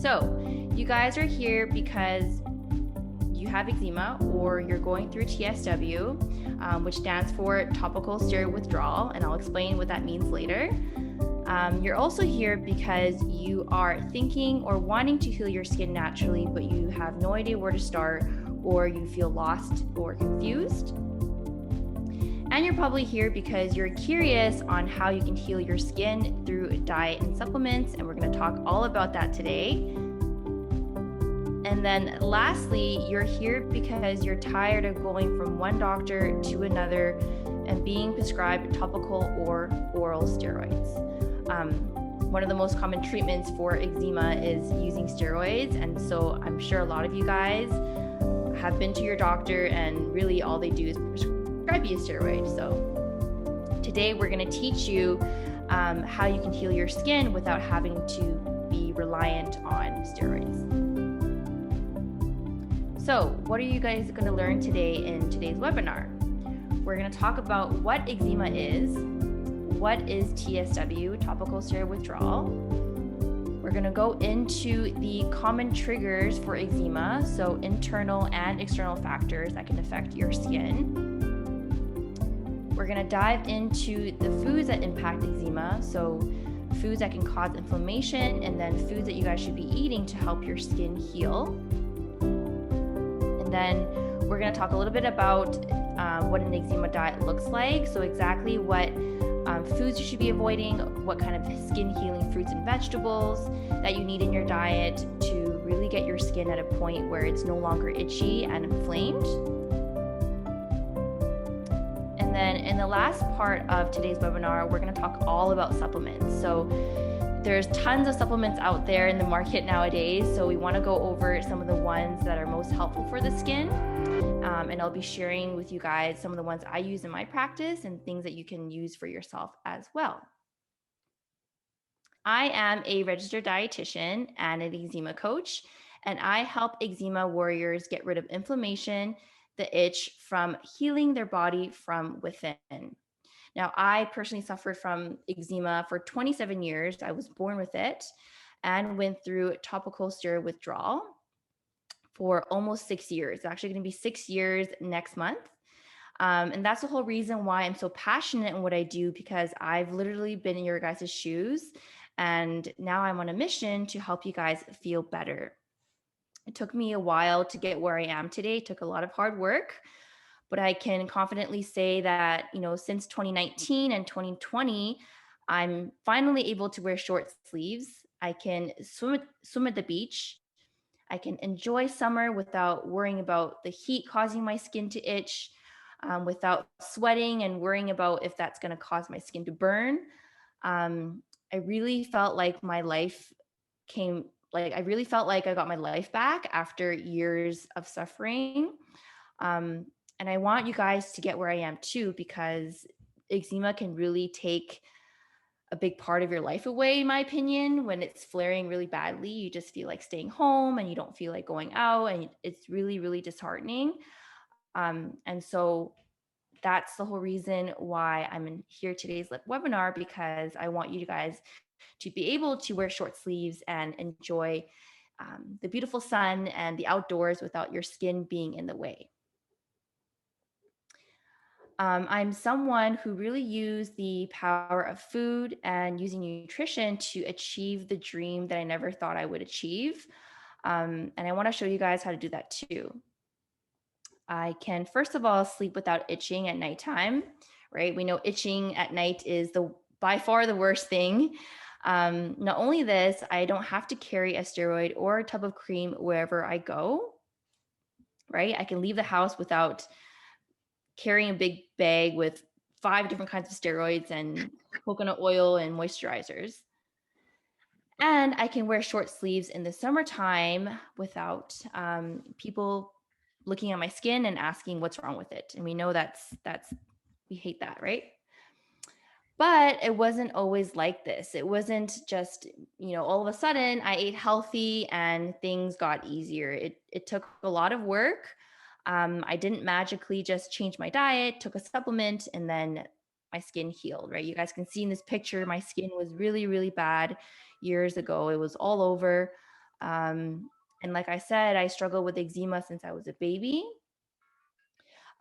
So you guys are here because you have eczema or you're going through TSW, which stands for Topical Steroid Withdrawal, and I'll explain what that means later. You're also here because you are thinking or wanting to heal your skin naturally, but you have no idea where to start, or you feel lost or confused. And you're probably here because you're curious on how you can heal your skin through diet and supplements, and we're going to talk all about that today. And then lastly, you're here because you're tired of going from one doctor to another and being prescribed topical or oral steroids. One of the most common treatments for eczema is using steroids, and so I'm sure a lot of you guys have been to your doctor and really all they do is prescribe you a steroid. So today we're going to teach you how you can heal your skin without having to be reliant on steroids. So what are you guys going to learn today in today's webinar? We're going to talk about what eczema is, what is TSW, topical steroid withdrawal. We're going to go into the common triggers for eczema, so internal and external factors that can affect your skin. We're going to dive into the foods that impact eczema, so foods that can cause inflammation, and then foods that you guys should be eating to help your skin heal. And then we're going to talk a little bit about what an eczema diet looks like, so exactly what foods you should be avoiding, what kind of skin healing fruits and vegetables that you need in your diet to really get your skin at a point where it's no longer itchy and inflamed. And then in the last part of today's webinar, we're going to talk all about supplements. So there's tons of supplements out there in the market nowadays, so we want to go over some of the ones that are most helpful for the skin. And I'll be sharing with you guys some of the ones I use in my practice and things that you can use for yourself as well. I am a registered dietitian and an eczema coach, and I help eczema warriors get rid of inflammation, the itch, from healing their body from within. Now, I personally suffered from eczema for 27 years. I was born with it and went through topical steroid withdrawal for almost 6 years. It's actually going to be 6 years next month. And that's the whole reason why I'm so passionate in what I do, because I've literally been in your guys' shoes, and now I'm on a mission to help you guys feel better. It took me a while to get where I am today. It took a lot of hard work, but I can confidently say that, since 2019 and 2020, I'm finally able to wear short sleeves. I can swim at the beach. I can enjoy summer without worrying about the heat causing my skin to itch, without sweating and worrying about if that's going to cause my skin to burn. I really felt like I got my life back after years of suffering. And I want you guys to get where I am too, because eczema can really take a big part of your life away, in my opinion. When it's flaring really badly, you just feel like staying home and you don't feel like going out, and it's really, really disheartening. And so that's the whole reason why I'm in here today's webinar, because I want you guys to be able to wear short sleeves and enjoy the beautiful sun and the outdoors without your skin being in the way. I'm someone who really used the power of food and using nutrition to achieve the dream that I never thought I would achieve. And I want to show you guys how to do that too. I can, first of all, sleep without itching at nighttime, right? We know itching at night is by far the worst thing. Not only this, I don't have to carry a steroid or a tub of cream wherever I go, right? I can leave the house without carrying a big bag with 5 different kinds of steroids and coconut oil and moisturizers. And I can wear short sleeves in the summertime without people looking at my skin and asking what's wrong with it. And we know we hate that, right? But it wasn't always like this. It wasn't just, all of a sudden I ate healthy and things got easier. It took a lot of work. I didn't magically just change my diet, took a supplement, and then my skin healed, right? You guys can see in this picture, my skin was really, really bad years ago. It was all over. And like I said, I struggled with eczema since I was a baby.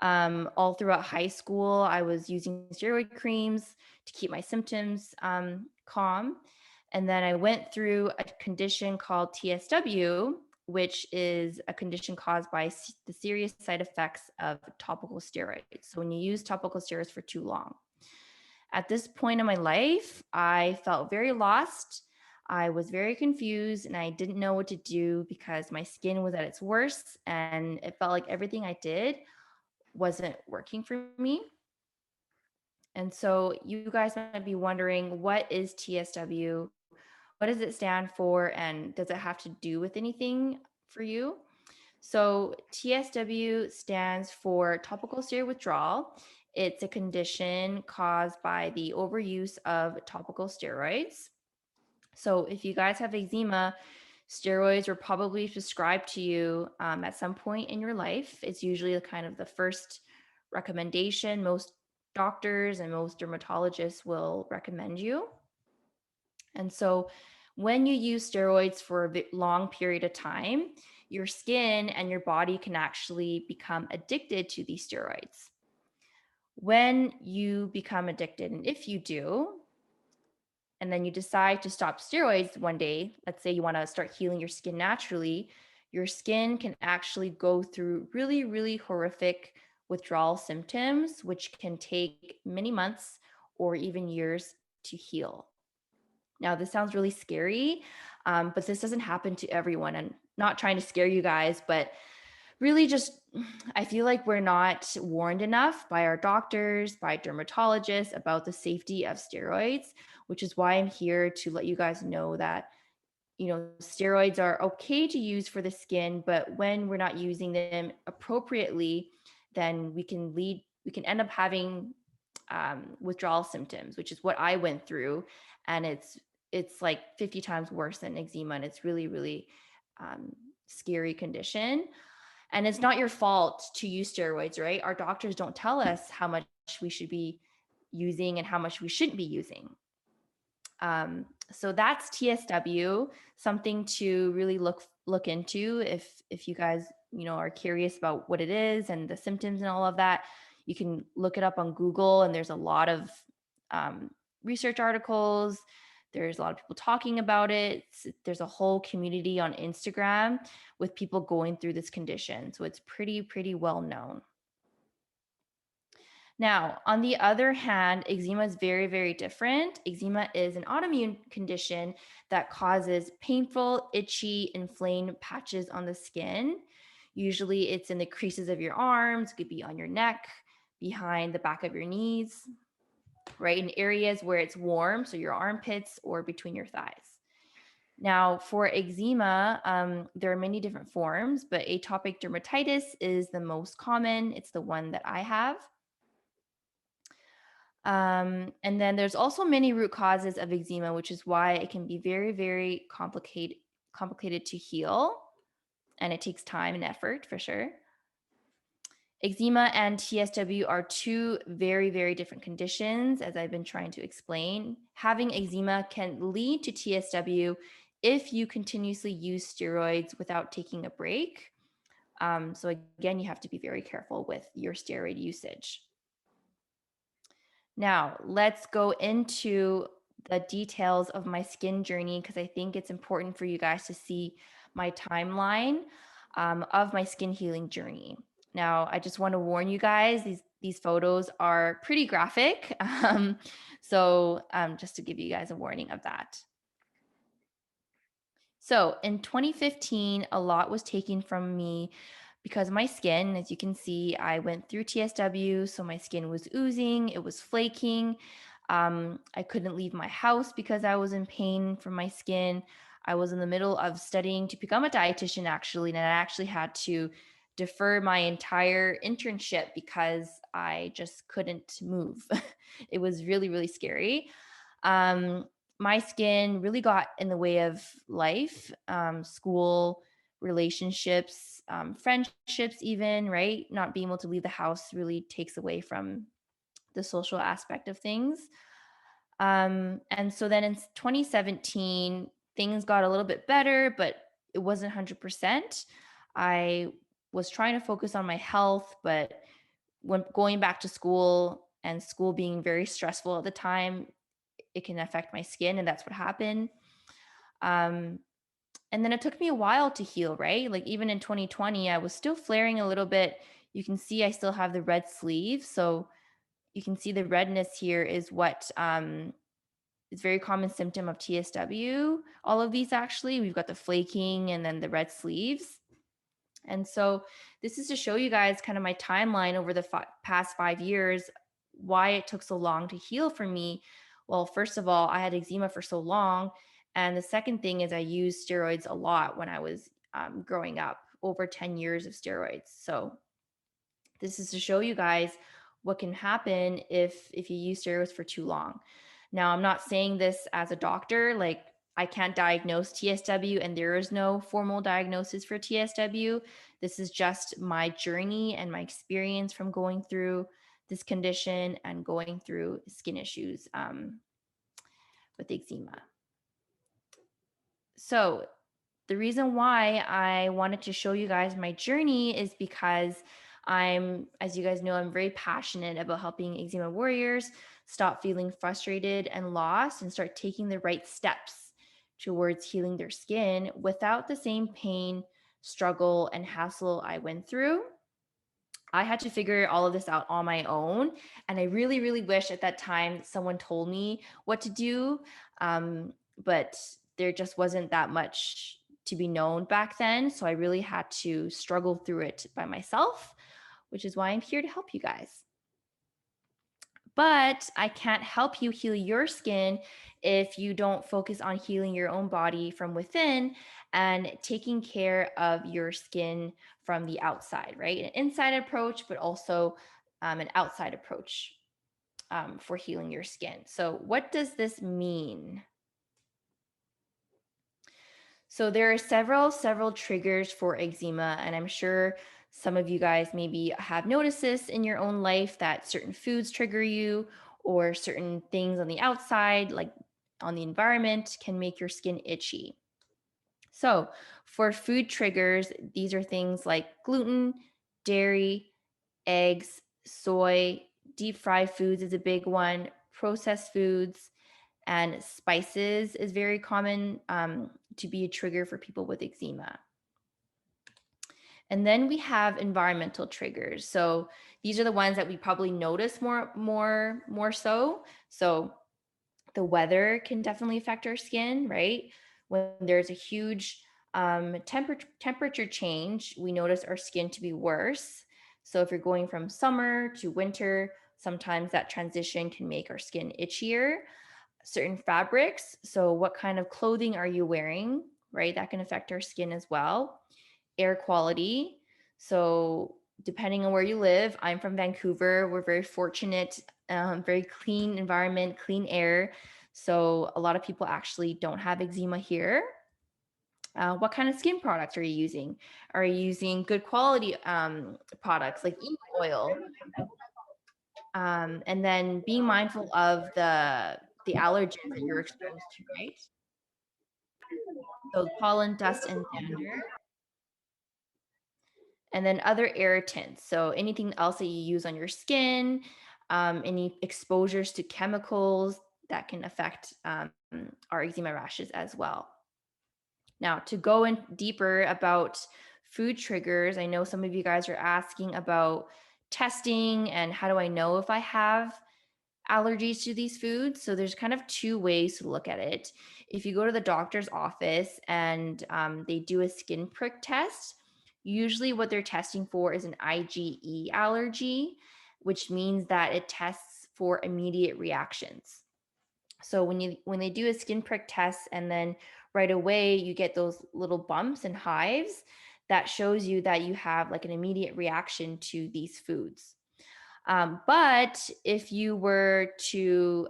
All throughout high school, I was using steroid creams to keep my symptoms calm. And then I went through a condition called TSW, which is a condition caused by the serious side effects of topical steroids. So when you use topical steroids for too long. At this point in my life, I felt very lost. I was very confused and I didn't know what to do because my skin was at its worst and it felt like everything I did wasn't working for me. And so you guys might be wondering, what is TSW? What does it stand for? And does it have to do with anything for you? So TSW stands for topical steroid withdrawal. It's a condition caused by the overuse of topical steroids. So if you guys have eczema, steroids were probably prescribed to you at some point in your life. It's usually the kind of the first recommendation most doctors and most dermatologists will recommend you. And so when you use steroids for a long period of time, your skin and your body can actually become addicted to these steroids. When you become addicted, and if you do, and then you decide to stop steroids one day, let's say you want to start healing your skin naturally, your skin can actually go through really, really horrific withdrawal symptoms, which can take many months or even years to heal. Now, this sounds really scary, but this doesn't happen to everyone. And not trying to scare you guys, but really just, I feel like we're not warned enough by our doctors, by dermatologists about the safety of steroids, which is why I'm here to let you guys know that, steroids are okay to use for the skin, but when we're not using them appropriately, then we can end up having withdrawal symptoms, which is what I went through. And it's like 50 times worse than eczema. And it's really, really scary condition. And it's not your fault to use steroids, right? Our doctors don't tell us how much we should be using and how much we shouldn't be using. So that's TSW, something to really look into if you guys are curious about what it is and the symptoms and all of that. You can look it up on Google, and there's a lot of research articles. There's a lot of people talking about it. There's a whole community on Instagram with people going through this condition. So it's pretty well known. Now, on the other hand, eczema is very, very different. Eczema is an autoimmune condition that causes painful, itchy, inflamed patches on the skin. Usually it's in the creases of your arms, it could be on your neck, behind the back of your knees, right? In areas where it's warm, so your armpits or between your thighs. Now, for eczema, there are many different forms, but atopic dermatitis is the most common. It's the one that I have. And then there's also many root causes of eczema, which is why it can be very, very complicated to heal. And it takes time and effort for sure. Eczema and TSW are two very, very different conditions, as I've been trying to explain. Having eczema can lead to TSW if you continuously use steroids without taking a break. So again, you have to be very careful with your steroid usage. Now, let's go into the details of my skin journey because I think it's important for you guys to see my timeline of my skin healing journey. Now, I just want to warn you guys, these photos are pretty graphic. So just to give you guys a warning of that. So in 2015, a lot was taken from me because my skin, as you can see, I went through TSW, so my skin was oozing, it was flaking. I couldn't leave my house because I was in pain from my skin. I was in the middle of studying to become a dietitian, actually, and I actually had to defer my entire internship because I just couldn't move. It was really, really scary. My skin really got in the way of life, school, relationships, friendships, even, right? Not being able to leave the house really takes away from the social aspect of things. And so then in 2017, things got a little bit better, but it wasn't 100%. I was trying to focus on my health, but when going back to school and school being very stressful at the time, it can affect my skin, and that's what happened. Um, and then it took me a while to heal, right? Like even in 2020, I was still flaring a little bit. You can see I still have the red sleeves. So you can see the redness here is what is very common symptom of TSW. All of these actually, we've got the flaking and then the red sleeves. And so this is to show you guys kind of my timeline over the past 5 years, why it took so long to heal for me. Well, first of all, I had eczema for so long. And the second thing is I used steroids a lot when I was growing up, over 10 years of steroids. So this is to show you guys what can happen if you use steroids for too long. Now, I'm not saying this as a doctor, like I can't diagnose TSW and there is no formal diagnosis for TSW. This is just my journey and my experience from going through this condition and going through skin issues with eczema. So the reason why I wanted to show you guys my journey is because as you guys know, I'm very passionate about helping eczema warriors stop feeling frustrated and lost and start taking the right steps towards healing their skin without the same pain, struggle, and hassle I went through. I had to figure all of this out on my own. And I really, really wish at that time someone told me what to do. But there just wasn't that much to be known back then. So I really had to struggle through it by myself, which is why I'm here to help you guys. But I can't help you heal your skin if you don't focus on healing your own body from within and taking care of your skin from the outside, right? An inside approach, but also an outside approach for healing your skin. So, what does this mean? So there are several triggers for eczema, and I'm sure some of you guys maybe have noticed this in your own life that certain foods trigger you or certain things on the outside, like on the environment, can make your skin itchy. So for food triggers, these are things like gluten, dairy, eggs, soy, deep fried foods is a big one, processed foods, and spices is very common to be a trigger for people with eczema. And then we have environmental triggers. So these are the ones that we probably notice more so. So the weather can definitely affect our skin, right? When there's a huge temperature change, we notice our skin to be worse. So if you're going from summer to winter, sometimes that transition can make our skin itchier. Certain fabrics, so what kind of clothing are you wearing, right? That can affect our skin as well. Air quality, so depending on where you live, I'm from Vancouver, we're very fortunate, very clean environment, clean air, so a lot of people actually don't have eczema here. What kind of skin products are you using? Are you using good quality products like ink oil? And then being mindful of the allergens that you're exposed to, right? So pollen, dust, and dander, and then other irritants. So anything else that you use on your skin, any exposures to chemicals that can affect our eczema rashes as well. Now, to go in deeper about food triggers, I know some of you guys are asking about testing and how do I know if I have allergies to these foods. So there's kind of two ways to look at it. If you go to the doctor's office and they do a skin prick test, usually what they're testing for is an IgE allergy, which means that it tests for immediate reactions. So when they do a skin prick test and then right away you get those little bumps and hives, that shows you that you have like an immediate reaction to these foods. But if you were to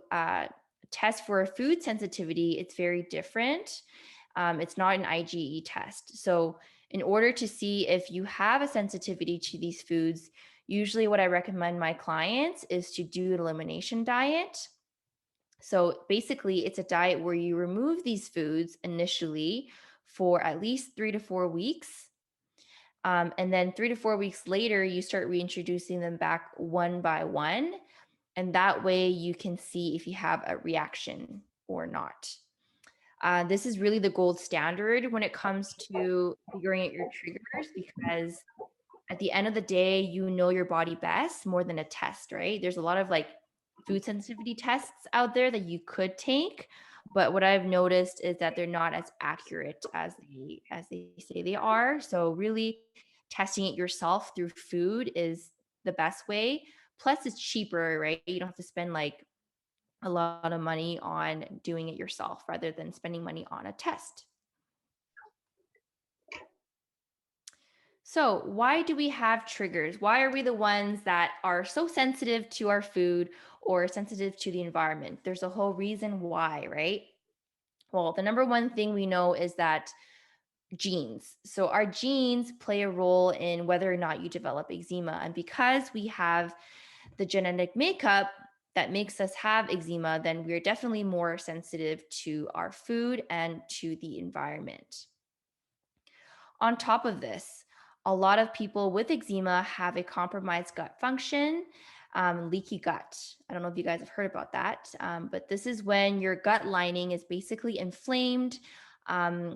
test for a food sensitivity, it's very different. It's not an IgE test. So, in order to see if you have a sensitivity to these foods, usually what I recommend my clients is to do an elimination diet. So, basically, it's a diet where you remove these foods initially for at least 3 to 4 weeks. And then 3 to 4 weeks later, you start reintroducing them back one by one. And that way you can see if you have a reaction or not. This is really the gold standard when it comes to figuring out your triggers, because at the end of the day, you know your body best more than a test, right? There's a lot of like food sensitivity tests out there that you could take, but what I've noticed is that they're not as accurate as they say they are. So really testing it yourself through food is the best way. Plus it's cheaper, right? You don't have to spend like a lot of money on doing it yourself rather than spending money on a test. So, why do we have triggers? Why are we the ones that are so sensitive to our food or sensitive to the environment? There's a whole reason why, right? Well, the number one thing we know is that genes. So, our genes play a role in whether or not you develop eczema. And because we have the genetic makeup that makes us have eczema, then we're definitely more sensitive to our food and to the environment. On top of this, a lot of people with eczema have a compromised gut function, leaky gut. I don't know if you guys have heard about that, but this is when your gut lining is basically inflamed.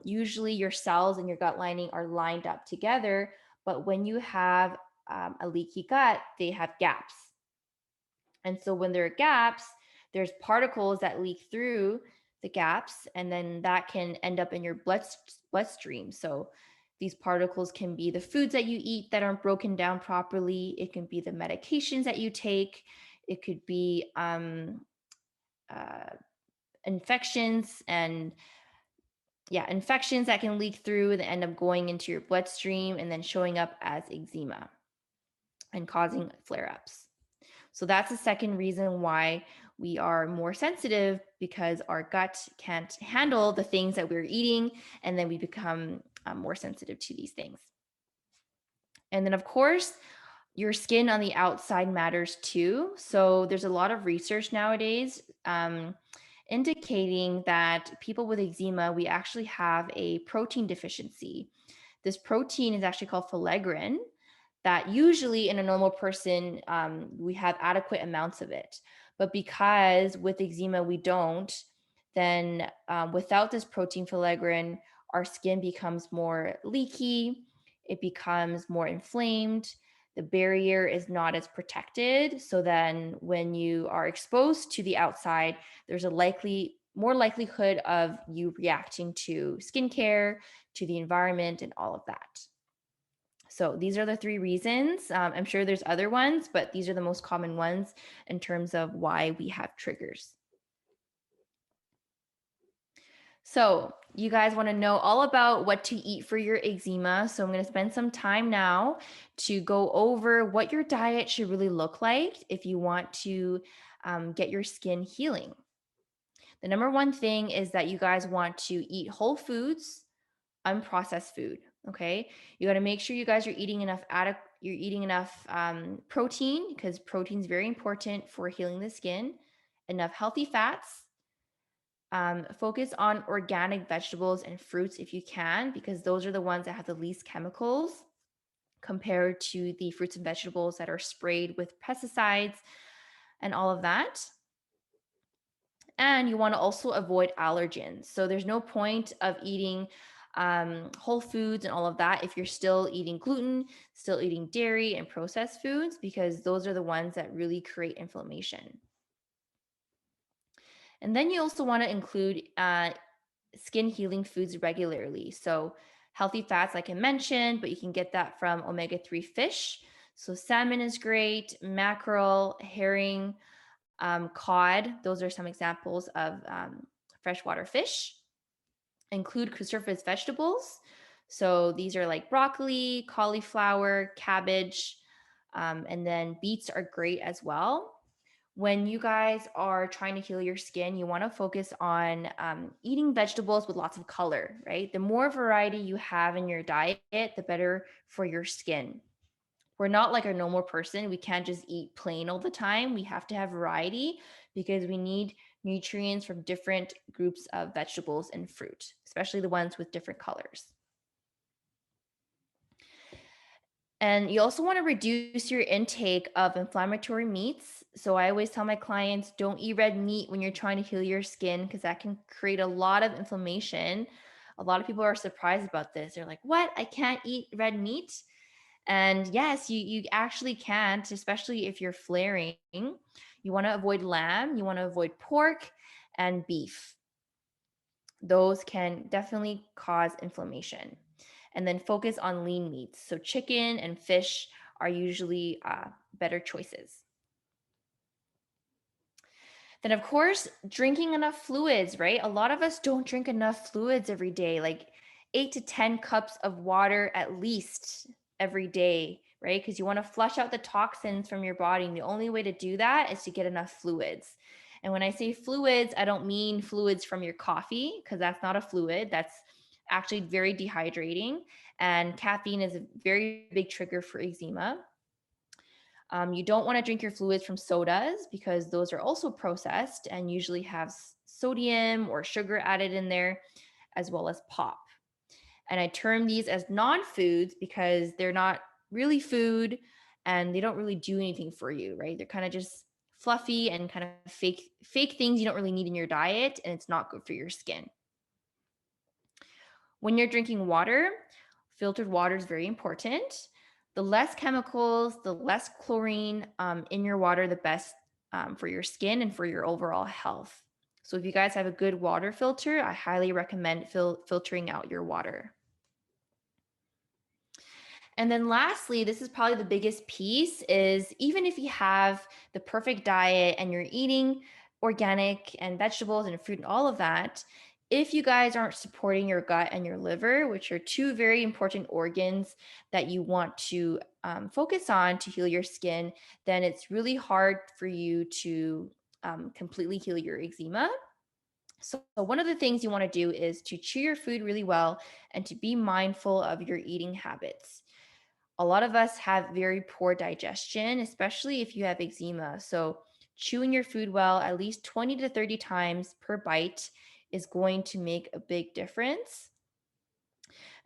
Usually, your cells in your gut lining are lined up together, but when you have a leaky gut, they have gaps. And so when there are gaps, there's particles that leak through the gaps, and then that can end up in your bloodstream. So these particles can be the foods that you eat that aren't broken down properly. It can be the medications that you take. It could be uh, infections and infections that can leak through and end up going into your bloodstream and then showing up as eczema and causing flare ups. So that's the second reason why we are more sensitive, because our gut can't handle the things that we're eating, and then we become more sensitive to these things. And then, of course, your skin on the outside matters too. So there's a lot of research nowadays indicating that people with eczema, we actually have a protein deficiency. This protein is actually called filaggrin, that usually in a normal person, we have adequate amounts of it. But because with eczema we don't, then without this protein filaggrin, our skin becomes more leaky, it becomes more inflamed, the barrier is not as protected. So then when you are exposed to the outside, there's more likelihood of you reacting to skincare, to the environment, and all of that. So these are the three reasons. I'm sure there's other ones, but these are the most common ones in terms of why we have triggers. So you guys want to know all about what to eat for your eczema. So I'm going to spend some time now to go over what your diet should really look like if you want to get your skin healing. The number one thing is that you guys want to eat whole foods, unprocessed food. Okay, you got to make sure you guys are eating enough protein, because protein is very important for healing the skin. Enough healthy fats. Focus on organic vegetables and fruits if you can, because those are the ones that have the least chemicals compared to the fruits and vegetables that are sprayed with pesticides and all of that. And you want to also avoid allergens. So there's no point of eating whole foods and all of that if you're still eating gluten, still eating dairy and processed foods, because those are the ones that really create inflammation. And then you also want to include skin healing foods regularly. So healthy fats, like I mentioned, but you can get that from omega-3 fish. So salmon is great, mackerel, herring, cod. Those are some examples of freshwater fish. Include cruciferous vegetables. So these are like broccoli, cauliflower, cabbage, and then beets are great as well. When you guys are trying to heal your skin, you want to focus on eating vegetables with lots of color, right? The more variety you have in your diet, the better for your skin. We're not like a normal person. We can't just eat plain all the time. We have to have variety because we need nutrients from different groups of vegetables and fruit, especially the ones with different colors. And you also want to reduce your intake of inflammatory meats. So I always tell my clients, don't eat red meat when you're trying to heal your skin because that can create a lot of inflammation. A lot of people are surprised about this. They're like, what? I can't eat red meat? And yes, you actually can't, especially if you're flaring. You want to avoid lamb, you want to avoid pork and beef. Those can definitely cause inflammation. And then focus on lean meats. So chicken and fish are usually better choices. Then, of course, drinking enough fluids, right? A lot of us don't drink enough fluids every day, like 8 to 10 cups of water at least every day, right? Because you want to flush out the toxins from your body. And the only way to do that is to get enough fluids. And when I say fluids, I don't mean fluids from your coffee, because that's not a fluid. That's actually very dehydrating. And caffeine is a very big trigger for eczema. You don't want to drink your fluids from sodas because those are also processed and usually have sodium or sugar added in there, as well as pop. And I term these as non-foods because they're not really food and they don't really do anything for you, right? They're kind of just fluffy and kind of fake things you don't really need in your diet, and it's not good for your skin. When you're drinking water, filtered water is very important. The less chemicals, the less chlorine in your water, the best for your skin and for your overall health. So if you guys have a good water filter, I highly recommend filtering out your water. And then lastly, this is probably the biggest piece is even if you have the perfect diet and you're eating organic and vegetables and fruit and all of that, if you guys aren't supporting your gut and your liver, which are two very important organs that you want to focus on to heal your skin, then it's really hard for you to completely heal your eczema. So one of the things you want to do is to chew your food really well and to be mindful of your eating habits. A lot of us have very poor digestion, especially if you have eczema. So, chewing your food well at least 20 to 30 times per bite is going to make a big difference.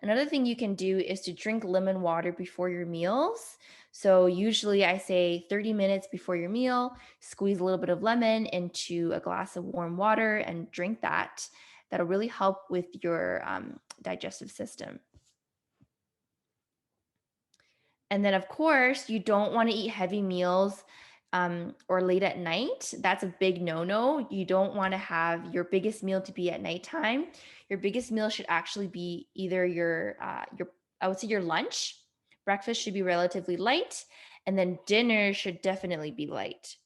Another thing you can do is to drink lemon water before your meals. So, usually I say 30 minutes before your meal, squeeze a little bit of lemon into a glass of warm water and drink that. That'll really help with your digestive system. And then, of course, you don't want to eat heavy meals or late at night. That's a big no-no. You don't want to have your biggest meal to be at nighttime. Your biggest meal should actually be either I would say your lunch. Breakfast should be relatively light, and then dinner should definitely be light.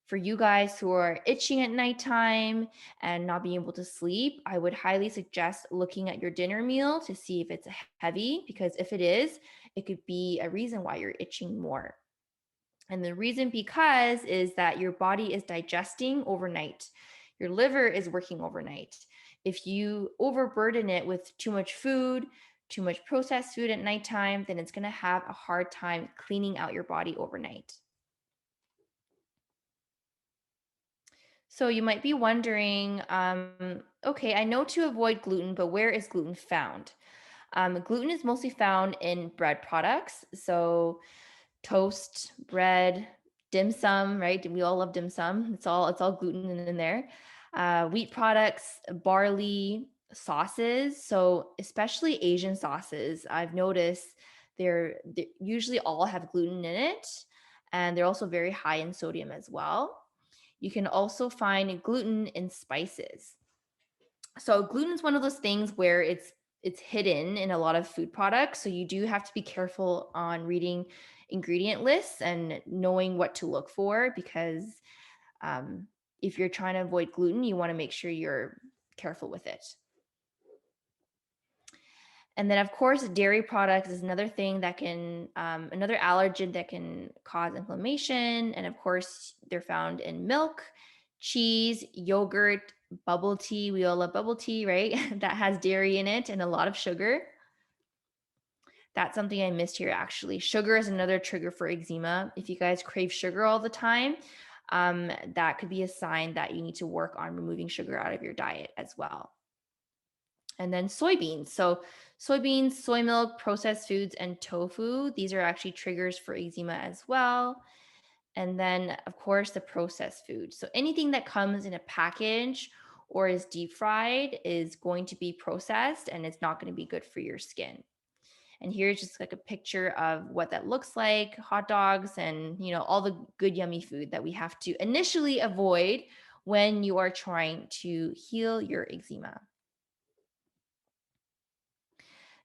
For you guys who are itching at nighttime and not being able to sleep, I would highly suggest looking at your dinner meal to see if it's heavy, because if it is, it could be a reason why you're itching more. And the reason because is that your body is digesting overnight. Your liver is working overnight. If you overburden it with too much food, too much processed food at nighttime, then it's going to have a hard time cleaning out your body overnight. So you might be wondering, okay, I know to avoid gluten, but where is gluten found? Gluten is mostly found in bread products. So toast, bread, dim sum, right? We all love dim sum. It's all gluten in there. Wheat products, barley, sauces. So especially Asian sauces, I've noticed they usually all have gluten in it, and they're also very high in sodium as well. You can also find gluten in spices. So gluten is one of those things where it's hidden in a lot of food products. So you do have to be careful on reading ingredient lists and knowing what to look for, because um, if you're trying to avoid gluten, you want to make sure you're careful with it. And then, of course, dairy products is another thing that can, another allergen that can cause inflammation. And of course, they're found in milk, cheese, yogurt, bubble tea. We all love bubble tea, right? That has dairy in it and a lot of sugar. That's something I missed here, actually. Sugar is another trigger for eczema. If you guys crave sugar all the time, that could be a sign that you need to work on removing sugar out of your diet as well. And then soybeans. So, soybeans, soy milk, processed foods, and tofu, these are actually triggers for eczema as well. And then, of course, the processed food. So, anything that comes in a package or is deep fried is going to be processed and it's not going to be good for your skin. And here's just like a picture of what that looks like, hot dogs and, all the good yummy food that we have to initially avoid when you are trying to heal your eczema.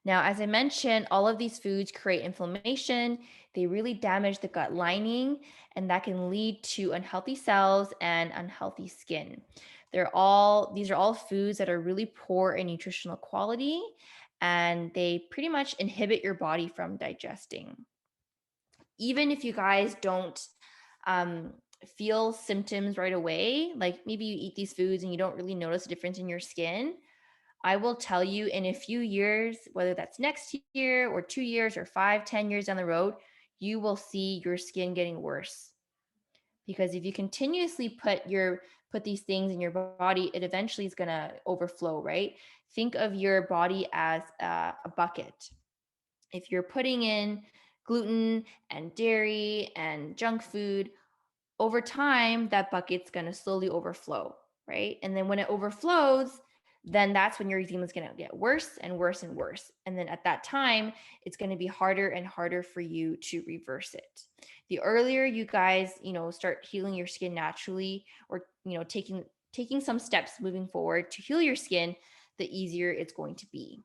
Now, as I mentioned, all of these foods create inflammation. They really damage the gut lining, and that can lead to unhealthy cells and unhealthy skin. These are all foods that are really poor in nutritional quality, and they pretty much inhibit your body from digesting. Even if you guys don't um, feel symptoms right away, like maybe you eat these foods and you don't really notice a difference in your skin, I will tell you in a few years, whether that's next year or 2 years or 5, 10 years down the road, you will see your skin getting worse. Because if you continuously put these things in your body, it eventually is going to overflow, right? Think of your body as a bucket. If you're putting in gluten and dairy and junk food, over time, that bucket's going to slowly overflow, right? And then when it overflows, then that's when your eczema is going to get worse and worse and worse. And then at that time, it's going to be harder and harder for you to reverse it. The earlier you guys, start healing your skin naturally, or, taking some steps moving forward to heal your skin, the easier it's going to be.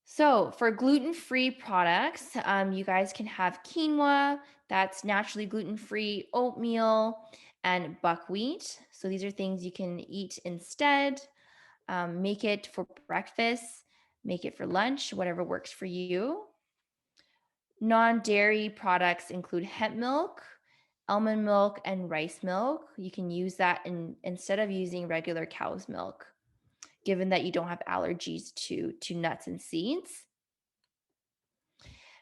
So for gluten-free products, you guys can have quinoa, that's naturally gluten-free, oatmeal, and buckwheat. So these are things you can eat instead. Make it for breakfast, make it for lunch, whatever works for you. Non-dairy products include hemp milk, almond milk, and rice milk. You can use that instead of using regular cow's milk, given that you don't have allergies to nuts and seeds.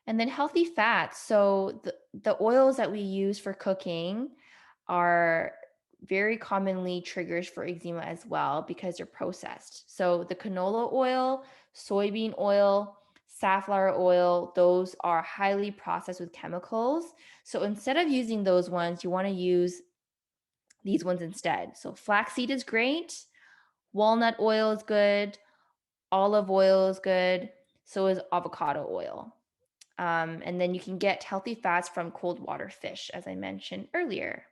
And then healthy fats. So the oils that we use for cooking are very commonly triggers for eczema as well because they're processed. So the canola oil, soybean oil, safflower oil, those are highly processed with chemicals. So instead of using those ones, you want to use these ones instead. So flaxseed is great, walnut oil is good, olive oil is good, so is avocado oil. And then you can get healthy fats from cold water fish, as I mentioned earlier.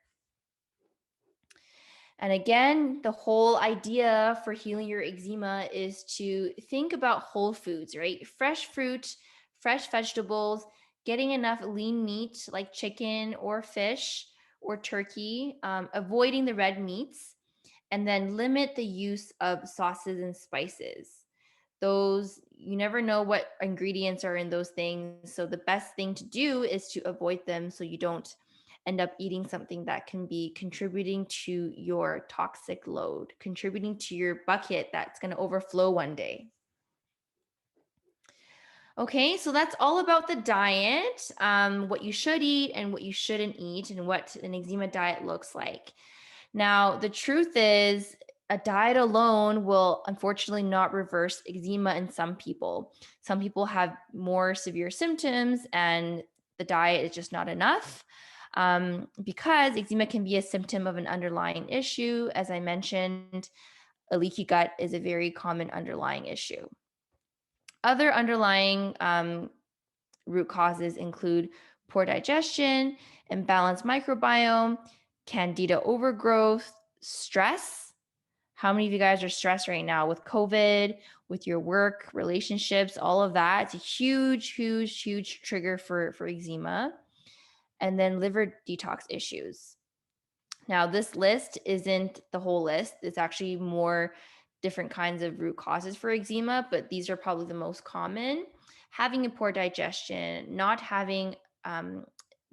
And again, the whole idea for healing your eczema is to think about whole foods, right? Fresh fruit, fresh vegetables, getting enough lean meat like chicken or fish or turkey, avoiding the red meats, and then limit the use of sauces and spices. Those, you never know what ingredients are in those things. So the best thing to do is to avoid them so you don't end up eating something that can be contributing to your toxic load, contributing to your bucket that's going to overflow one day. Okay, so that's all about the diet, what you should eat and what you shouldn't eat, and what an eczema diet looks like. Now, the truth is, a diet alone will unfortunately not reverse eczema in some people. Some people have more severe symptoms, and the diet is just not enough. Because eczema can be a symptom of an underlying issue. As I mentioned, a leaky gut is a very common underlying issue. Other underlying root causes include poor digestion, imbalanced microbiome, candida overgrowth, stress. How many of you guys are stressed right now with COVID, with your work, relationships, all of that? It's a huge, huge, huge trigger for eczema. And then liver detox issues. Now, this list isn't the whole list. It's actually more different kinds of root causes for eczema, but these are probably the most common. Having a poor digestion, not having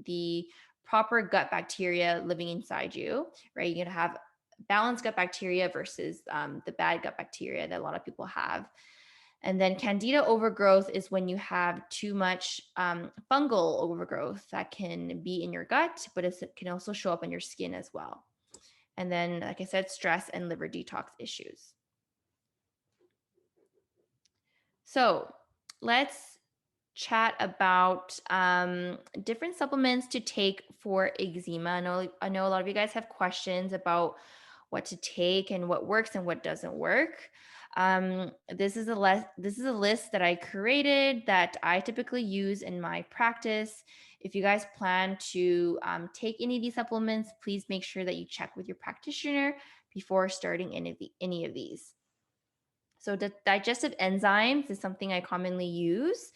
the proper gut bacteria living inside you, right? You're going to have balanced gut bacteria versus the bad gut bacteria that a lot of people have. And then candida overgrowth is when you have too much fungal overgrowth that can be in your gut, but it can also show up on your skin as well. And then, like I said, stress and liver detox issues. So let's chat about different supplements to take for eczema. I know a lot of you guys have questions about what to take and what works and what doesn't work. This is a list that I created that I typically use in my practice. If you guys plan to take any of these supplements, please make sure that you check with your practitioner before starting any of these. So the digestive enzymes is something I commonly use.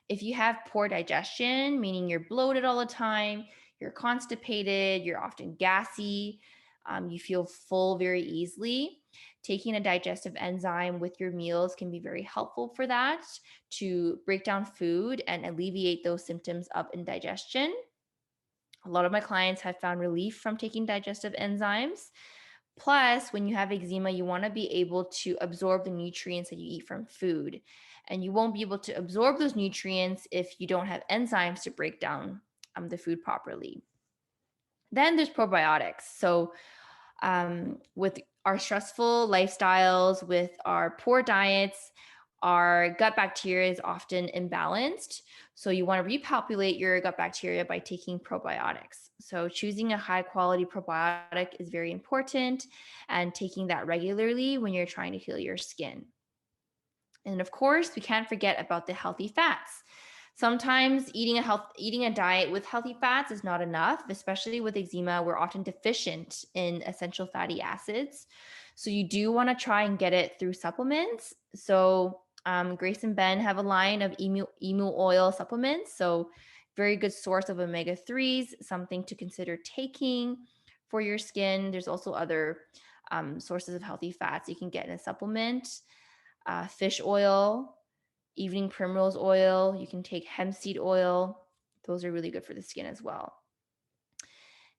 If you have poor digestion, meaning you're bloated all the time, you're constipated, you're often gassy, you feel full very easily, taking a digestive enzyme with your meals can be very helpful for that, to break down food and alleviate those symptoms of indigestion. A lot of my clients have found relief from taking digestive enzymes. Plus, when you have eczema, you want to be able to absorb the nutrients that you eat from food. And you won't be able to absorb those nutrients if you don't have enzymes to break down the food properly. Then there's probiotics. So, with our stressful lifestyles, with our poor diets, our gut bacteria is often imbalanced. So you want to repopulate your gut bacteria by taking probiotics. So choosing a high quality probiotic is very important, and taking that regularly when you're trying to heal your skin. And of course, we can't forget about the healthy fats. Sometimes eating a diet with healthy fats is not enough, especially with eczema. We're often deficient in essential fatty acids. So you do want to try and get it through supplements. So Grace and Ben have a line of emu oil supplements. So very good source of omega-3s, something to consider taking for your skin. There's also other sources of healthy fats you can get in a supplement. Fish oil, evening primrose oil. You can take hemp seed oil. Those are really good for the skin as well.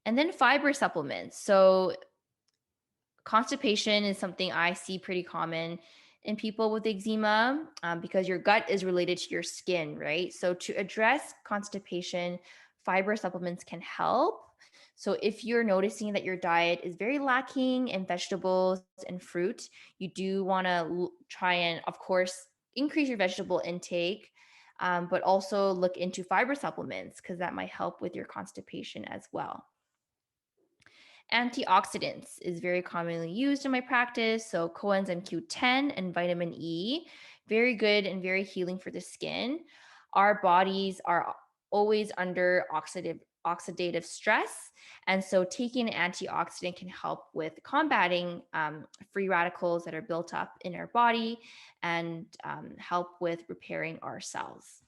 And then fiber supplements. So constipation is something I see pretty common in people with eczema, because your gut is related to your skin, right? So to address constipation, fiber supplements can help. So if you're noticing that your diet is very lacking in vegetables and fruit, you do want to try and, of course, increase your vegetable intake, but also look into fiber supplements because that might help with your constipation as well. Antioxidants is very commonly used in my practice. So coenzyme Q10 and vitamin E, very good and very healing for the skin. Our bodies are always under oxidative stress. And so taking an antioxidant can help with combating free radicals that are built up in our body and help with repairing our cells.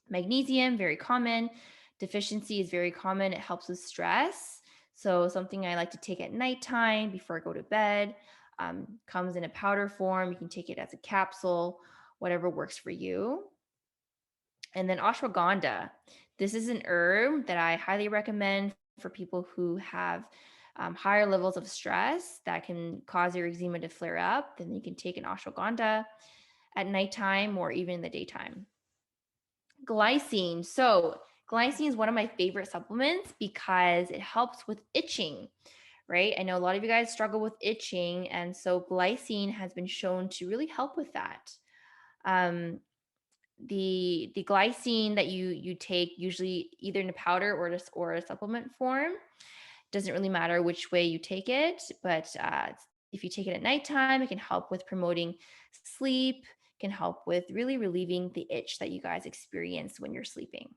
Magnesium, very common. Deficiency is very common. It helps with stress. So something I like to take at nighttime before I go to bed. Comes in a powder form. You can take it as a capsule, whatever works for you. And then ashwagandha. This is an herb that I highly recommend for people who have higher levels of stress that can cause your eczema to flare up. Then you can take an ashwagandha at nighttime or even in the daytime. Glycine. So glycine is one of my favorite supplements because it helps with itching, right? I know a lot of you guys struggle with itching, and so glycine has been shown to really help with that. The glycine that you take, usually either in a powder or a supplement form, doesn't really matter which way you take it, but if you take it at nighttime, it can help with promoting sleep, can help with really relieving the itch that you guys experience when you're sleeping.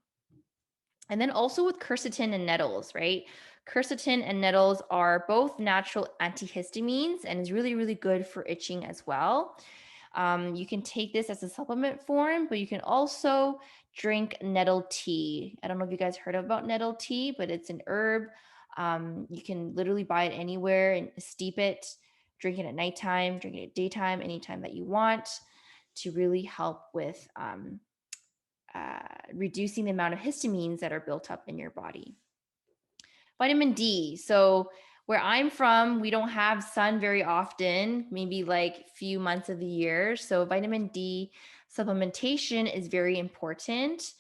And then also with quercetin and nettles, right? Quercetin and nettles are both natural antihistamines and is really, really good for itching as well. You can take this as a supplement form, but you can also drink nettle tea. I don't know if you guys heard about nettle tea, but it's an herb. You can literally buy it anywhere and steep it, drink it at nighttime, drink it at daytime, anytime that you want, to really help with reducing the amount of histamines that are built up in your body. Vitamin D. So Where I'm from, we don't have sun very often, maybe like few months of the year. So vitamin D supplementation is very important,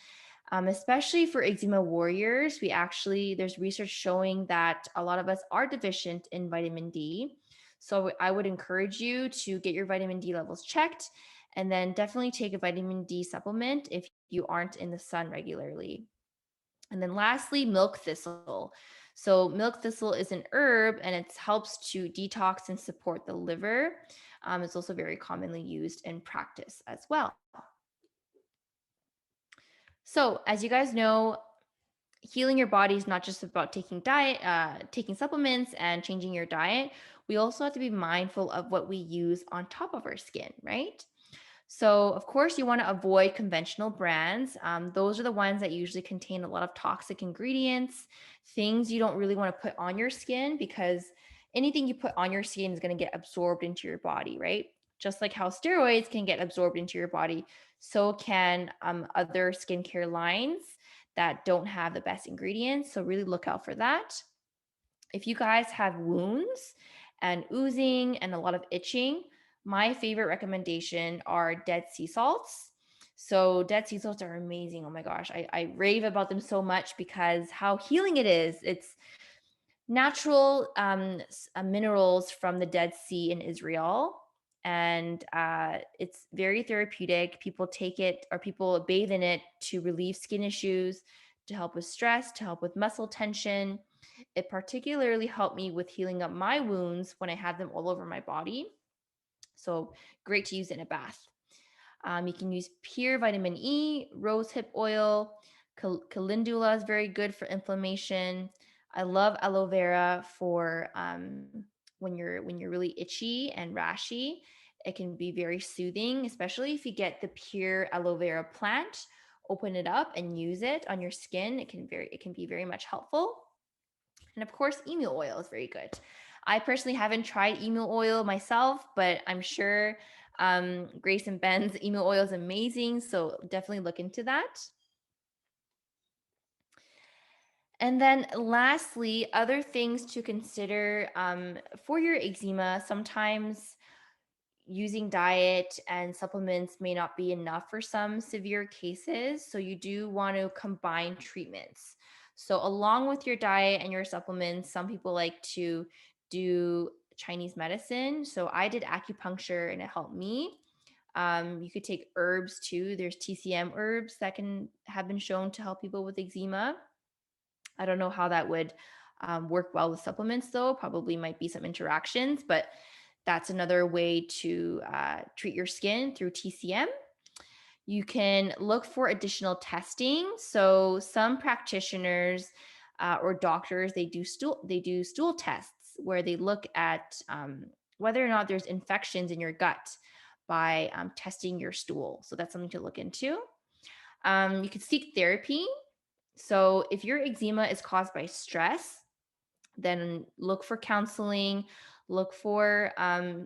especially for eczema warriors. There's research showing that a lot of us are deficient in vitamin D. So I would encourage you to get your vitamin D levels checked and then definitely take a vitamin D supplement if you aren't in the sun regularly. And then lastly, milk thistle. So milk thistle is an herb and it helps to detox and support the liver. It's also very commonly used in practice as well. So as you guys know, healing your body is not just about taking supplements and changing your diet. We also have to be mindful of what we use on top of our skin, right? So, of course, you want to avoid conventional brands. Those are the ones that usually contain a lot of toxic ingredients, things you don't really want to put on your skin because anything you put on your skin is going to get absorbed into your body, right? Just like how steroids can get absorbed into your body, so can other skincare lines that don't have the best ingredients. So, really look out for that. If you guys have wounds and oozing and a lot of itching, my favorite recommendation are Dead Sea salts. So Dead Sea salts are amazing. Oh my gosh, I rave about them so much because how healing it is. It's natural minerals from the Dead Sea in Israel. And it's very therapeutic. People take it or people bathe in it to relieve skin issues, to help with stress, to help with muscle tension. It particularly helped me with healing up my wounds when I had them all over my body. So great to use in a bath. You can use pure vitamin E, rosehip oil. Calendula is very good for inflammation. I love aloe vera for when you're really itchy and rashy. It can be very soothing, especially if you get the pure aloe vera plant. Open it up and use it on your skin. It can be very much helpful. And of course, emu oil is very good. I personally haven't tried emu oil myself, but I'm sure Grace and Ben's emu oil is amazing. So definitely look into that. And then lastly, other things to consider for your eczema. Sometimes using diet and supplements may not be enough for some severe cases. So you do want to combine treatments. So, along with your diet and your supplements, some people like to do Chinese medicine. So, I did acupuncture and it helped me. You could take herbs too. There's TCM herbs that can have been shown to help people with eczema. I don't know how that would work well with supplements, though. Probably might be some interactions, but that's another way to treat your skin through TCM. You can look for additional testing. So some practitioners or doctors they do stool tests where they look at whether or not there's infections in your gut by testing your stool. So that's something to look into. You could seek therapy. So if your eczema is caused by stress, then look for counseling, look for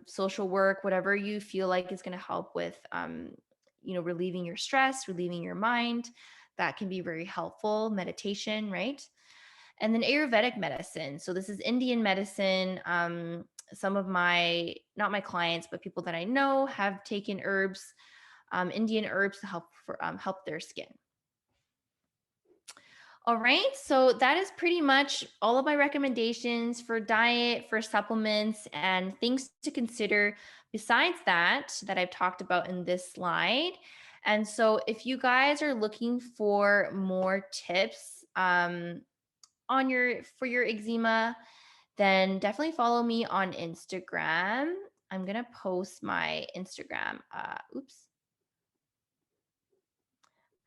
social work, whatever you feel like is going to help with, relieving your stress, relieving your mind. That can be very helpful. Meditation, right? And then Ayurvedic medicine. So this is Indian medicine. Some of not my clients, but people that I know have taken herbs, Indian herbs to help their skin. All right, so that is pretty much all of my recommendations for diet, for supplements, and things to consider besides that I've talked about in this slide. And so, if you guys are looking for more tips for your eczema, then definitely follow me on Instagram. I'm gonna post my Instagram.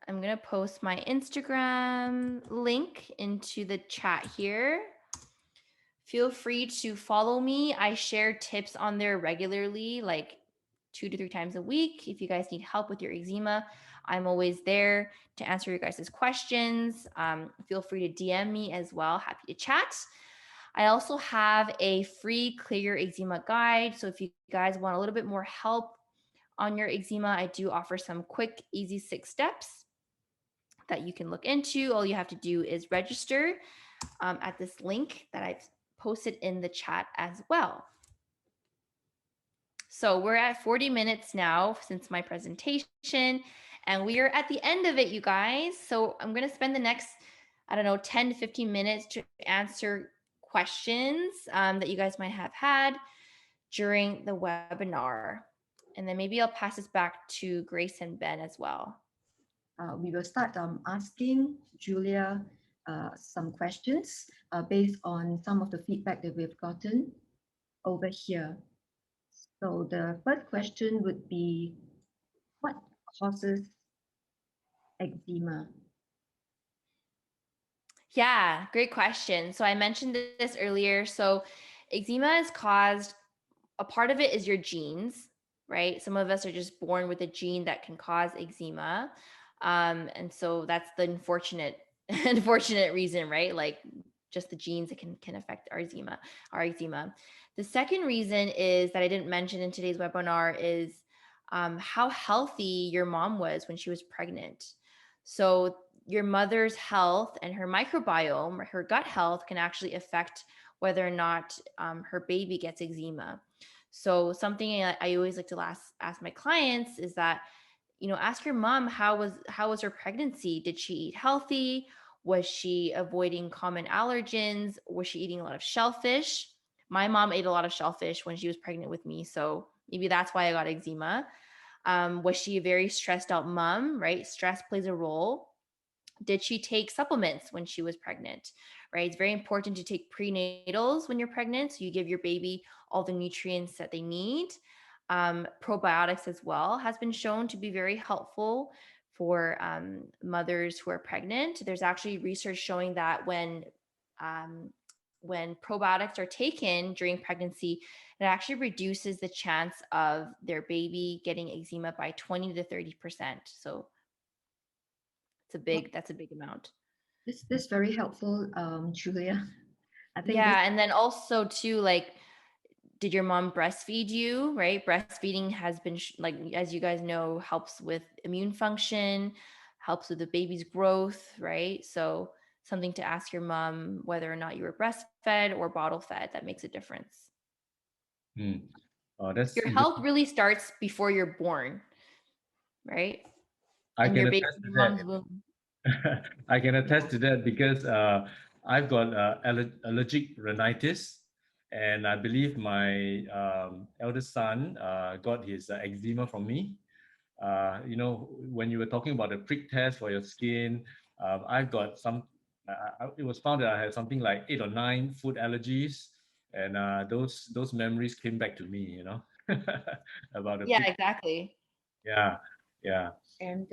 I'm going to post my Instagram link into the chat here. Feel free to follow me. I share tips on there regularly, like 2 to 3 times a week. If you guys need help with your eczema, I'm always there to answer your guys' questions. Feel free to DM me as well. Happy to chat. I also have a free Clear Your Eczema guide. So if you guys want a little bit more help on your eczema, I do offer some quick, easy 6 steps that you can look into. All you have to do is register at this link that I've post it in the chat as well. So we're at 40 minutes now since my presentation, and we are at the end of it, you guys. So I'm going to spend the next, 10 to 15 minutes to answer questions that you guys might have had during the webinar. And then maybe I'll pass this back to Grace and Ben as well. We will start asking Julia some questions based on some of the feedback that we've gotten over here. So the first question would be, what causes eczema? Yeah, great question. So I mentioned this earlier. So eczema is caused, a part of it is your genes, right? Some of us are just born with a gene that can cause eczema. And so that's the unfortunate reason, right? Like just the genes that can affect our eczema. The second reason is that I didn't mention in today's webinar is how healthy your mom was when she was pregnant. So your mother's health and her microbiome, her gut health, can actually affect whether or not her baby gets eczema. So something I always like to ask my clients is that, ask your mom how was her pregnancy? Did she eat healthy? Was she avoiding common allergens? Was she eating a lot of shellfish? My mom ate a lot of shellfish when she was pregnant with me, so maybe that's why I got eczema. Was she a very stressed out mom? Right, stress plays a role. Did she take supplements when she was pregnant? Right, it's very important to take prenatals when you're pregnant, so you give your baby all the nutrients that they need. Probiotics as well has been shown to be very helpful for mothers who are pregnant. There's actually research showing that when probiotics are taken during pregnancy, it actually reduces the chance of their baby getting eczema by 20 to 30%. So that's a big amount. This is very helpful, Julia. I think Yeah, and then also too, like, did your mom breastfeed you? Right, breastfeeding has been like, as you guys know, helps with immune function, helps with the baby's growth, right? So something to ask your mom whether or not you were breastfed or bottle fed. That makes a difference. That's Your health really starts before you're born, right? I And can your baby attest to mom's that. womb. I can attest to that because I've got allergic rhinitis, and I believe my eldest son got his eczema from me. When you were talking about the prick test for your skin, I've got some. It was found that I had something like 8 or 9 food allergies, and those memories came back to me. About the Yeah, prick. exactly. Yeah, yeah. And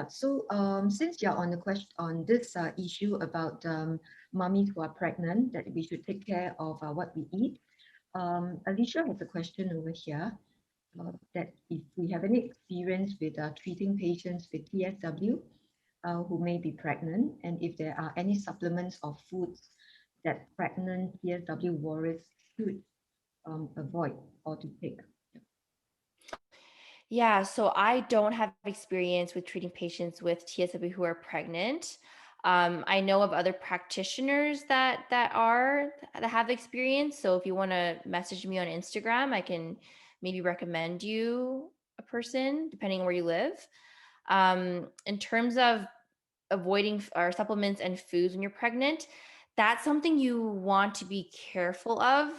so since you're on the question on this issue about mummies who are pregnant, that we should take care of what we eat. Alicia has a question over here that if we have any experience with treating patients with TSW who may be pregnant, and if there are any supplements or foods that pregnant TSW warriors should avoid or to take. Yeah, so I don't have experience with treating patients with TSW who are pregnant. I know of other practitioners that have experience. So if you want to message me on Instagram, I can maybe recommend you a person depending on where you live. In terms of avoiding or supplements and foods when you're pregnant, that's something you want to be careful of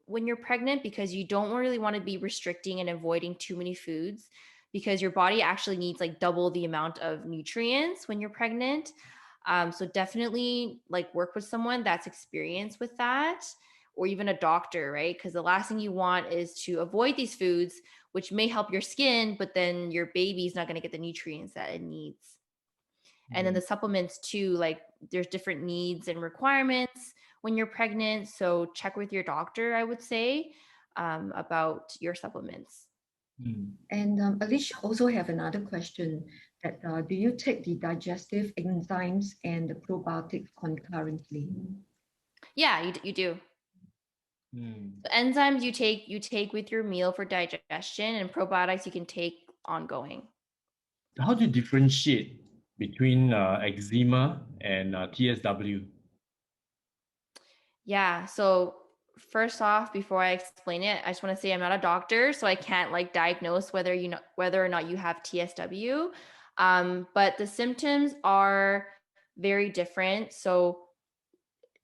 when you're pregnant, because you don't really want to be restricting and avoiding too many foods, because your body actually needs like double the amount of nutrients when you're pregnant. So definitely like work with someone that's experienced with that, or even a doctor, right? Because the last thing you want is to avoid these foods, which may help your skin, but then your baby's not going to get the nutrients that it needs. And then the supplements too, like there's different needs and requirements when you're pregnant. So check with your doctor, I would say, about your supplements. And Alicia also have another question that do you take the digestive enzymes and the probiotics concurrently? Yeah, you do. So enzymes you take with your meal for digestion, and probiotics you can take ongoing. How do you differentiate between eczema and TSW? Yeah, so first off, before I explain it, I just want to say I'm not a doctor, so I can't like diagnose whether or not you have TSW. But the symptoms are very different. So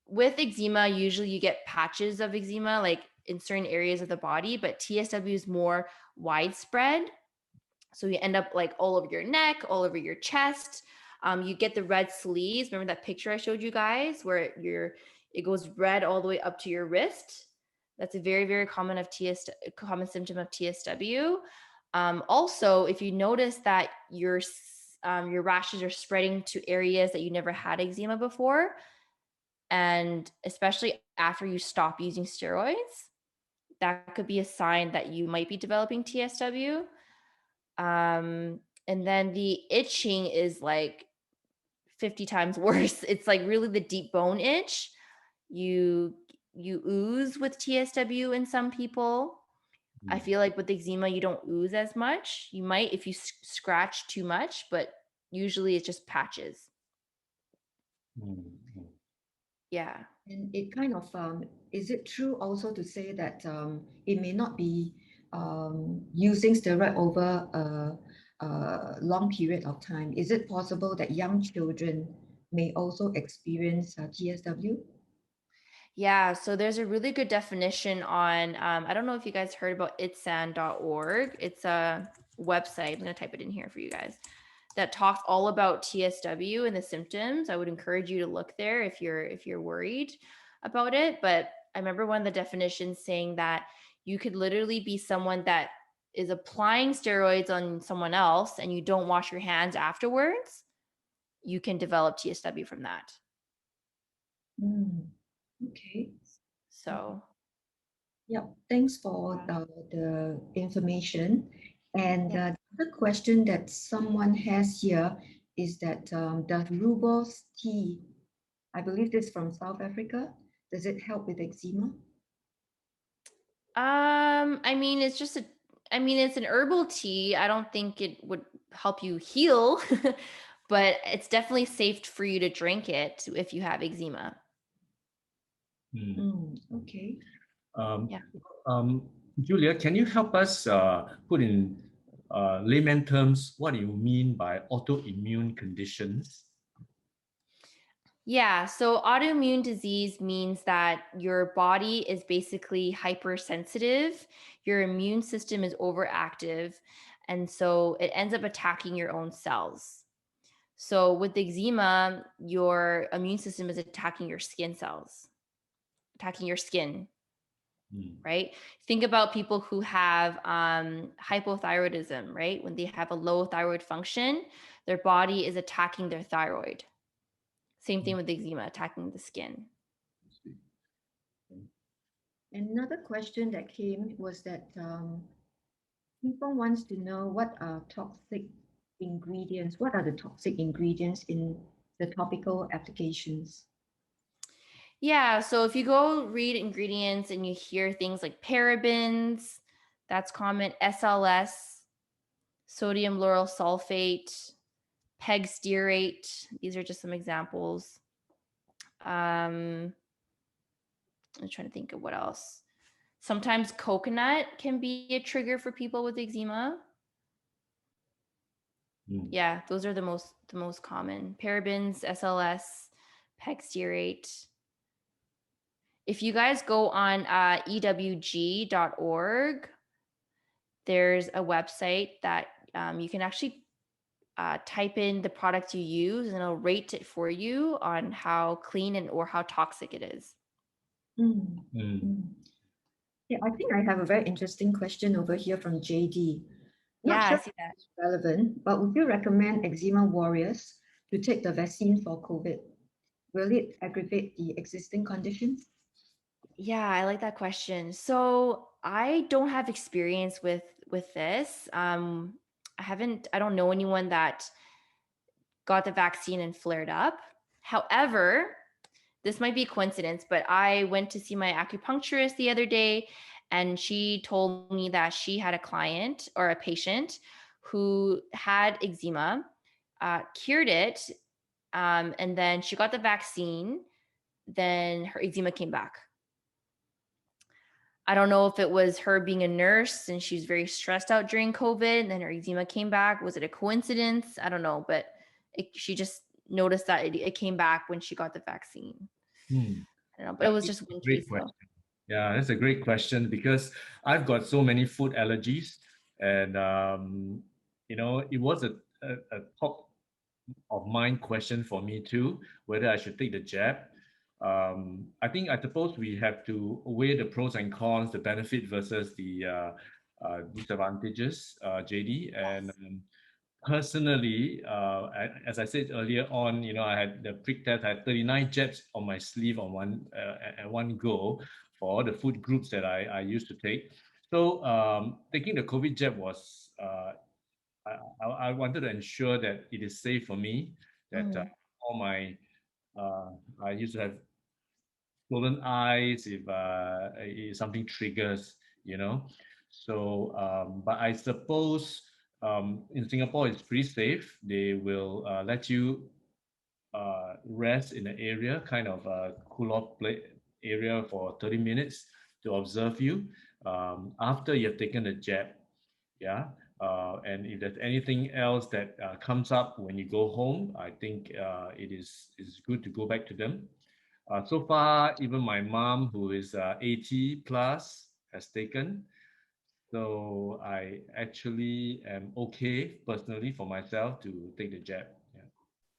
with eczema, usually you get patches of eczema, like in certain areas of the body, but TSW is more widespread. So you end up like all over your neck, all over your chest. You get the red sleeves. Remember that picture I showed you guys where it goes red all the way up to your wrist. That's a very, very common symptom of TSW. Also, if you notice that your rashes are spreading to areas that you never had eczema before, and especially after you stop using steroids, that could be a sign that you might be developing TSW. And then the itching is like 50 times worse. It's like really the deep bone itch. You ooze with TSW in some people. I feel like with eczema you don't ooze as much. You might if you scratch too much, but usually it's just patches. Yeah. And it kind of, is it true also to say that it may not be using steroid over a long period of time? Is it possible that young children may also experience TSW? Yeah, so there's a really good definition on, I don't know if you guys heard about itsan.org. It's a website. I'm going to type it in here for you guys that talks all about TSW and the symptoms. I would encourage you to look there if you're worried about it. But I remember one of the definitions saying that you could literally be someone that is applying steroids on someone else and you don't wash your hands afterwards. You can develop TSW from that. Okay. So Yeah, thanks for the information. And the question that someone has here is that does rooibos tea, I believe this is from South Africa, does it help with eczema? I mean, it's an herbal tea. I don't think it would help you heal, but it's definitely safe for you to drink it if you have eczema. Okay. Yeah. Julia, can you help us put in layman terms what do you mean by autoimmune conditions? Yeah, so autoimmune disease means that your body is basically hypersensitive, your immune system is overactive, and so it ends up attacking your own cells. So with eczema, your immune system is attacking your skin cells, attacking your skin, right? Think about people who have hypothyroidism, right? When they have a low thyroid function, their body is attacking their thyroid. Same thing with eczema, attacking the skin. Another question that came was that people wants to know what are toxic ingredients, what are the toxic ingredients in the topical applications? Yeah, so if you go read ingredients and you hear things like parabens, that's common, SLS, sodium lauryl sulfate, peg stearate, these are just some examples. I'm trying to think of what else. Sometimes coconut can be a trigger for people with eczema. Yeah, those are the most common. Parabens, SLS, peg stearate. If you guys go on ewg.org, there's a website that you can actually type in the product you use and it'll rate it for you on how clean or how toxic it is. Yeah, I think I have a very interesting question over here from JD. Not Yeah, sure I see that. if it's relevant, but would you recommend eczema warriors to take the vaccine for COVID? Will it aggravate the existing conditions? Yeah, I like that question. So I don't have experience with this. I don't know anyone that got the vaccine and flared up. However, this might be a coincidence, but I went to see my acupuncturist the other day and she told me that she had a client or a patient who had eczema, cured it, and then she got the vaccine, then her eczema came back. I don't know if it was her being a nurse and she was very stressed out during COVID and then her eczema came back. Was it a coincidence? I don't know, but she just noticed that it came back when she got the vaccine. Hmm. I don't know, but it was just one Great case though. question. Yeah, that's a great question because I've got so many food allergies, and it was a top of mind question for me too, whether I should take the jab. I suppose we have to weigh the pros and cons, the benefit versus the disadvantages, JD. And personally, as I said earlier on, I had the prick test. I had 39 jabs on my sleeve on at one go for all the food groups that I used to take. So taking the COVID jab was I wanted to ensure that it is safe for me. That all my I used to have swollen eyes if something triggers, you know. So, but I suppose in Singapore it's pretty safe. They will let you rest in the area, kind of cool off area for 30 minutes to observe you after you have taken the jab. Yeah. And if there's anything else that comes up when you go home, I think it is good to go back to them. So far, even my mom, who is 80 plus, has taken. So I actually am okay personally for myself to take the jab. Yeah.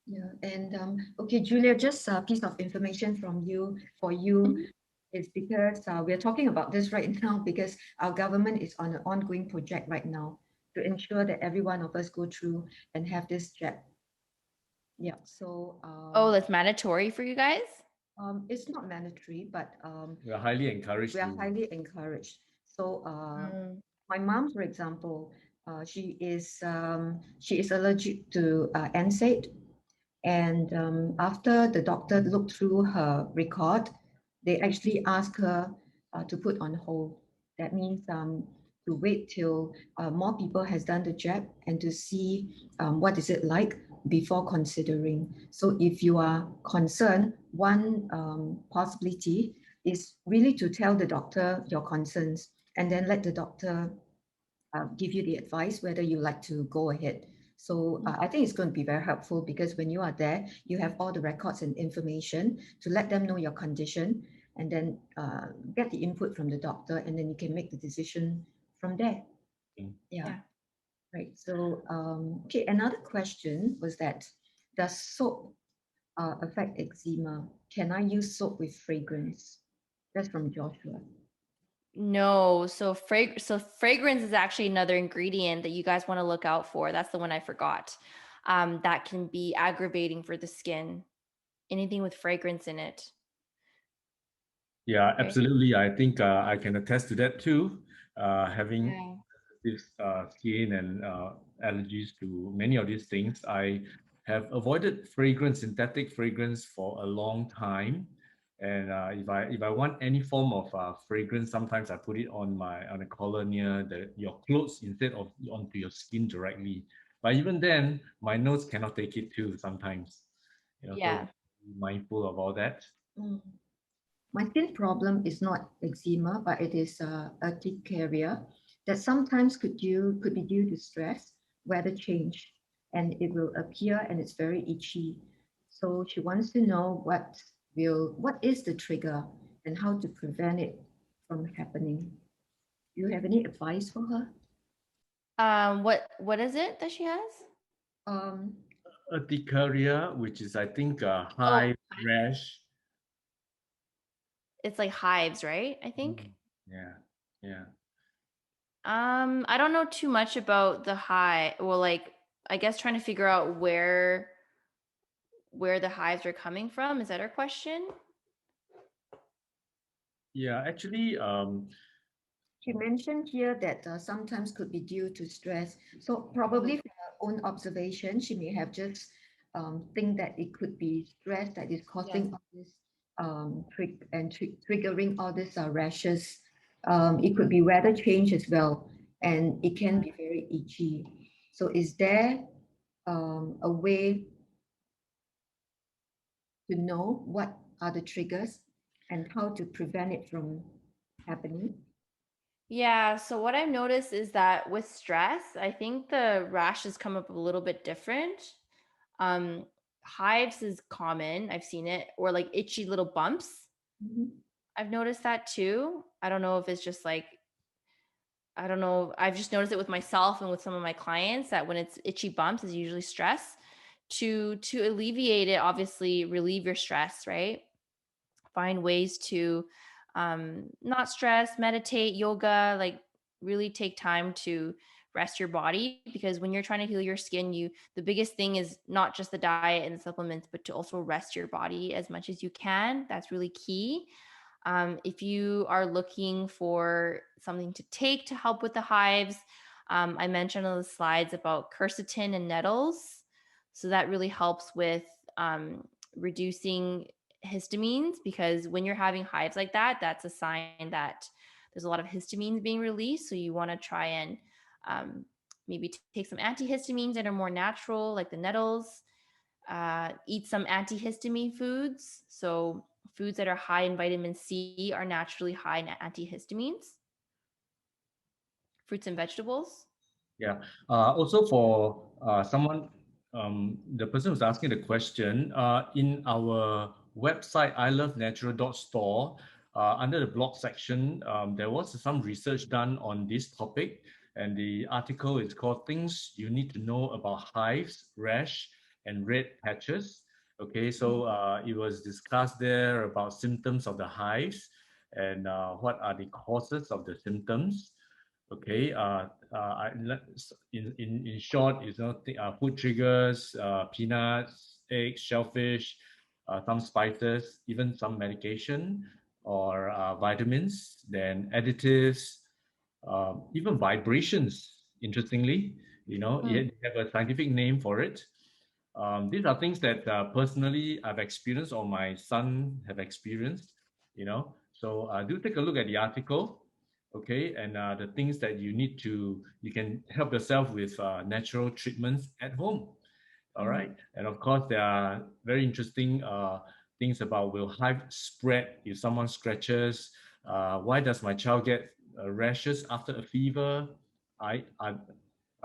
Yeah, and okay, Julia, just a piece of information from you for you is because we're talking about this right now because our government is on an ongoing project right now to ensure that every one of us go through and have this jab. Yeah, so Oh, that's mandatory for you guys? it's not mandatory, but We are highly encouraged we are to. highly encouraged. So Mm. my mom, for example, she is allergic to NSAID. And after the doctor looked through her record, they actually asked her to put on hold. That means to wait till more people has done the jab and to see what is it like before considering. So if you are concerned, one possibility is really to tell the doctor your concerns and then let the doctor give you the advice whether you like to go ahead. So I think it's going to be very helpful because when you are there, you have all the records and information to let them know your condition and then get the input from the doctor and then you can make the decision from there. Yeah, right. So, okay, another question was that does soap affect eczema? Can I use soap with fragrance? That's from Joshua. No, so fragrance is actually another ingredient that you guys want to look out for. That's the one I forgot. That can be aggravating for the skin. Anything with fragrance in it. Yeah, Okay. absolutely. I think I can attest to that too. Having Yeah. this skin and allergies to many of these things, I have avoided fragrance, synthetic fragrance for a long time. And if I want any form of fragrance, sometimes I put it on a collar near your clothes instead of onto your skin directly. But even then, my nose cannot take it too sometimes. So Yeah. be mindful of all that. Mm. My skin problem is not eczema, but it is urticaria that sometimes could be due to stress, weather change, and it will appear and it's very itchy. So she wants to know what is the trigger and how to prevent it from happening. Do you have any advice for her? What is it that she has? Um, Urticaria, which is I think a Oh, high rash. it's like hives, right? I think. Mm, yeah, yeah. I don't know too much about the hive. Well, like I guess trying to figure out where the hives are coming from. Is that her question? Yeah, actually, she mentioned here that sometimes could be due to stress. So probably from her own observation, she may have just think that it could be stress that is causing all this triggering all these rashes. It could be weather change as well, and it can be very itchy. So is there a way to know what are the triggers and how to prevent it from happening? Yeah, so what I've noticed is that with stress, I think the rashes come up a little bit different. Um, Hives is common. I've seen it, or like itchy little bumps. Mhm. I've noticed that too. I don't know if it's just like, I don't know. I've just noticed it with myself and with some of my clients that when it's itchy bumps is usually stress. To alleviate it, obviously relieve your stress, right? Find ways to not stress, meditate, yoga, like really take time to rest your body, because when you're trying to heal your skin, the biggest thing is not just the diet and the supplements, but to also rest your body as much as you can. That's really key. If you are looking for something to take to help with the hives, I mentioned on the slides about quercetin and nettles. So that really helps with reducing histamines, because when you're having hives like that, that's a sign that there's a lot of histamines being released. So you want to try and maybe take some antihistamines that are more natural, like the nettles. Eat some antihistamine foods. So foods that are high in vitamin C are naturally high in antihistamines. Fruits and vegetables. Yeah. Also for someone, the person who's asking the question, in our website, ilovenatural.store, under the blog section, there was some research done on this topic, and the article is called "Things You Need to Know About Hives, Rash, and Red Patches." Okay, so it was discussed there about symptoms of the hives and what are the causes of the symptoms. Okay, in short, food triggers, peanuts, eggs, shellfish, some spices, even some medication or vitamins, then additives, even vibrations. Interestingly, you have a scientific name for it. These are things that personally I've experienced or my son have experienced. So do take a look at the article, okay, and the things that you can help yourself with natural treatments at home. All right, and of course there are very interesting things about, will hive spread if someone scratches? Why does my child get rashes after a fever? I are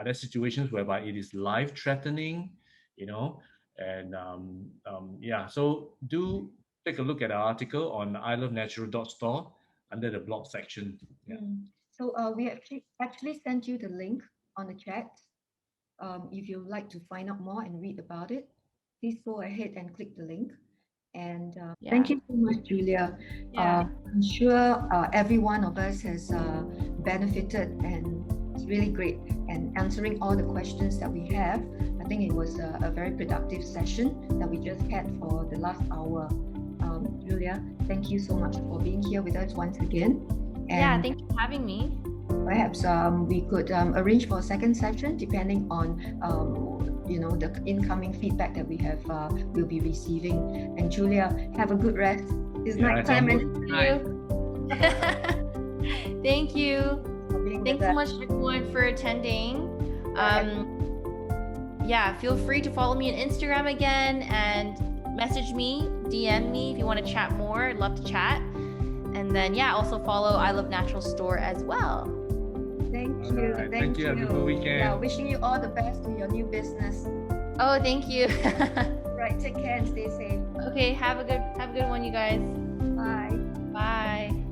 there situations whereby it is life threatening? you know and yeah, so do take a look at our article on ilovenatural.store under the blog section. Yeah. So we actually sent you the link on the chat. If you'd like to find out more and read about it, please go ahead and click the link. And thank Yeah. you so much, Julia. Yeah. I'm sure every one of us has benefited, and it's really great. And answering all the questions that we have, I think it was a very productive session that we just had for the last hour. Julia, thank you so much for being here with us once again. And yeah, thank you for having me. Perhaps we could arrange for a second session depending on the incoming feedback that we have will be receiving. And Julia, have a good rest. It's night time. Thank you. Thanks so much everyone for attending. Yeah, feel free to follow me on Instagram again and message me, DM me if you want to chat more. I'd love to chat. And then also follow I Love Natural Store as well. Thank you. Right. Thank you. Have a good weekend. Yeah, wishing you all the best to your new business. Oh, thank you. Right, take care and stay safe. Okay, have a good one, you guys. Bye. Bye.